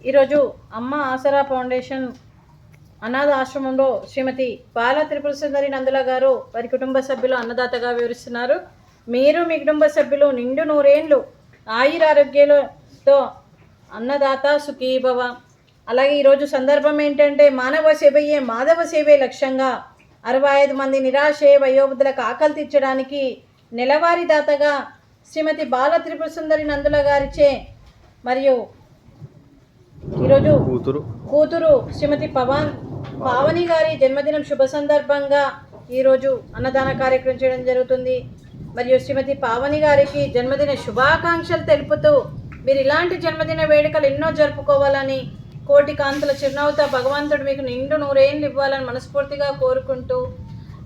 ఈరోజు అమ్మ ఆసరా ఫౌండేషన్ అనాథ ఆశ్రమంలో శ్రీమతి బాల త్రిపుర సుందరి నందుల గారు వారి కుటుంబ సభ్యులు అన్నదాతగా వివరిస్తున్నారు. మీరు మీ కుటుంబ సభ్యులు నిండు నూరేండ్లు ఆయురారోగ్యాలతో అన్నదాత సుఖీభవ. అలాగే ఈరోజు సందర్భం ఏంటంటే మానవ సేవయే మాధవ సేవే లక్ష్యంగా 65 మంది నిరాశే వయోవృద్ధులకు ఆకలి తీర్చడానికి నెలవారీ దాతగా శ్రీమతి బాల త్రిపుర సుందరి నందుల గారిచే మరియు ఈరోజు కూతురు శ్రీమతి పావని గారి జన్మదినం శుభ సందర్భంగా ఈరోజు అన్నదాన కార్యక్రమం చేయడం జరుగుతుంది. మరియు శ్రీమతి పావని గారికి జన్మదిన శుభాకాంక్షలు తెలుపుతూ మీరు ఇలాంటి జన్మదిన వేడుకలు ఎన్నో జరుపుకోవాలని, కోటి కాంతుల చిరునవ్వుతో భగవంతుడు మీకు నిండు నూరేళ్ళు ఇవ్వాలని మనస్ఫూర్తిగా కోరుకుంటూ,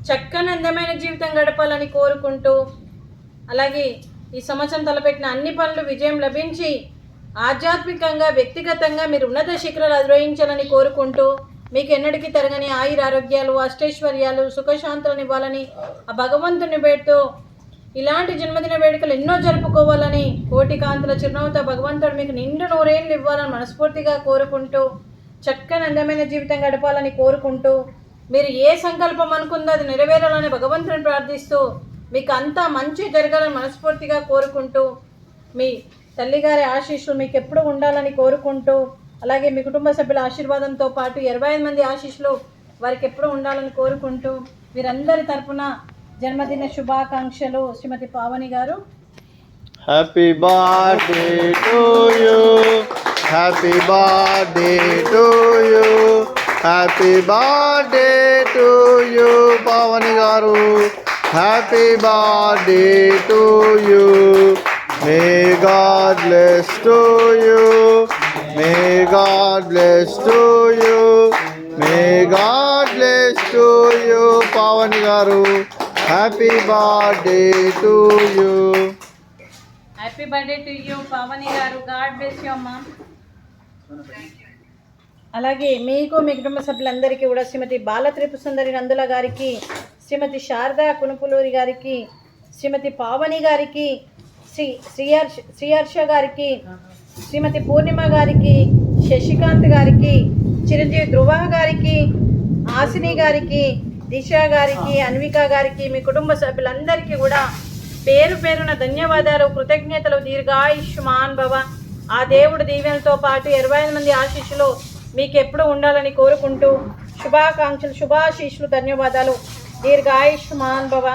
చక్కని అందమైన జీవితం గడపాలని కోరుకుంటూ, అలాగే ఈ సంవత్సరం తలపెట్టిన అన్ని పనులు విజయం లభించి ఆధ్యాత్మికంగా వ్యక్తిగతంగా మీరు ఉన్నత శిఖరాలు అధిరోహించాలని కోరుకుంటూ, మీకు ఎన్నటికీ తరగని ఆయురారోగ్యాలు అష్టైశ్వర్యాలు సుఖశాంతులను ఇవ్వాలని ఆ భగవంతుని వేడుతూ ఇలాంటి జన్మదిన వేడుకలు ఎన్నో జరుపుకోవాలని, కోటి కాంతుల చిరునవ్వుతో భగవంతుడు మీకు నిండు నూరేళ్ళు ఇవ్వాలని మనస్ఫూర్తిగా కోరుకుంటూ, చక్కని అందమైన జీవితం గడపాలని కోరుకుంటూ, మీరు ఏ సంకల్పం అనుకుందో అది నెరవేరాలని భగవంతుని ప్రార్థిస్తూ మీకు అంతా మంచి జరగాలని మనస్ఫూర్తిగా కోరుకుంటూ, మీ తల్లిగారి ఆశీస్సులు మీకు ఎప్పుడు ఉండాలని కోరుకుంటూ, అలాగే మీ కుటుంబ సభ్యుల ఆశీర్వాదంతో పాటు 25 మంది ఆశీస్సులు వారికి ఎప్పుడు ఉండాలని కోరుకుంటూ, వీరందరి తరపున జన్మదిన శుభాకాంక్షలు శ్రీమతి Pavani garu. Happy birthday to you, happy birthday to you, happy birthday to you Pavani garu, happy birthday to you. May God bless to you, may God bless to you, may God bless to you Pavani garu, happy birthday to you. Happy birthday to you Pavani garu, God bless you అమ్మా. అలాగే మీకు మీ కుటుంబ సభ్యులందరికీ కూడా శ్రీమతి బాల త్రిపుర సుందరి నందుల గారికి, శ్రీమతి శారదా కునుపులూరి గారికి, శ్రీమతి పావని గారికి, శ్రీహర్ష గారికి, శ్రీమతి పూర్ణిమ గారికి, శశికాంత్ గారికి, చిరంజీవి ధృవ గారికి, ఆసిని గారికి, దిశ గారికి, అన్విక గారికి, మీ కుటుంబ సభ్యులందరికీ కూడా పేరు పేరున ధన్యవాదాలు, కృతజ్ఞతలు. దీర్ఘాయుష్మాన్ భవ. ఆ దేవుడు దీవెనలతో పాటు 25 మంది ఆశీస్సులు మీకు ఎప్పుడు ఉండాలని కోరుకుంటూ, శుభాకాంక్షలు శుభాశీస్సులు ధన్యవాదాలు. దీర్ఘాయుష్మాన్ భవ.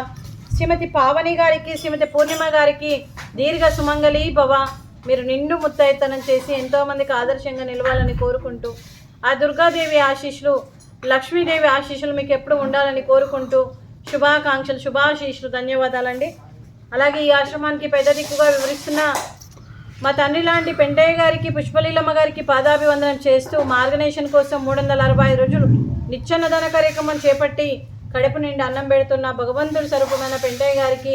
శ్రీమతి పావని గారికి, శ్రీమతి పూర్ణిమ గారికి దీర్ఘ సుమంగళి భవ. మీరు నిండు ముత్తైతనం చేసి ఎంతోమందికి ఆదర్శంగా నిలవాలని కోరుకుంటూ, ఆ దుర్గాదేవి ఆశీస్సులు లక్ష్మీదేవి ఆశీస్సులు మీకు ఎప్పుడు ఉండాలని కోరుకుంటూ, శుభాకాంక్షలు శుభాశీస్సులు ధన్యవాదాలండి. అలాగే ఈ ఆశ్రమానికి పెద్ద దిక్కుగా వివరిస్తున్న మా తండ్రి లాంటి పెంటయ్య గారికి, పుష్పలీలమ్మ గారికి పాదాభివందనం చేస్తూ మా ఆర్గనైజేషన్ కోసం 365 రోజులు నిత్యాన్నదాన కార్యక్రమం చేపట్టి కడుపు నిండి అన్నం పెడుతున్న భగవంతుడి స్వరూపమైన పెంటయ్య గారికి,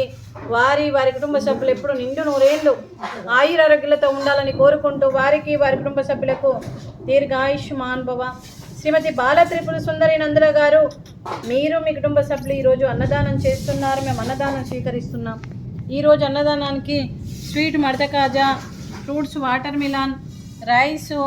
వారి కుటుంబ సభ్యులు ఎప్పుడు నిండు నూరేళ్ళు ఆయురారోగ్యాలతో ఉండాలని కోరుకుంటూ, వారికి వారి కుటుంబ సభ్యులకు దీర్ఘాయుష్మాన్ భవ. శ్రీమతి బాల త్రిపుర సుందరి నందుల గారు, మీరు మీ కుటుంబ సభ్యులు ఈరోజు అన్నదానం చేస్తున్నారు. మేము అన్నదానం స్వీకరిస్తున్నాం. ఈరోజు అన్నదానానికి స్వీట్ మడత కాజా, fruits, water melon, rice,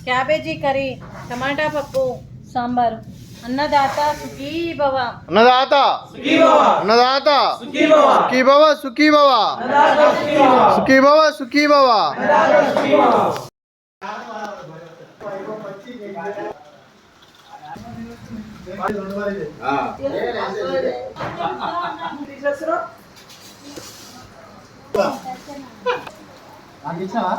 cabbage curry, tomato పప్పు, సాంబారు. అన్నదాత సుఖీ భవ. అన్నదాత సుఖీ భవ. అన్నదాత సుఖీ భవ. సుఖీ భవ సుఖీ భవ. సుఖీ భవ సుఖీ భవ. నాకు ఇచ్చావా?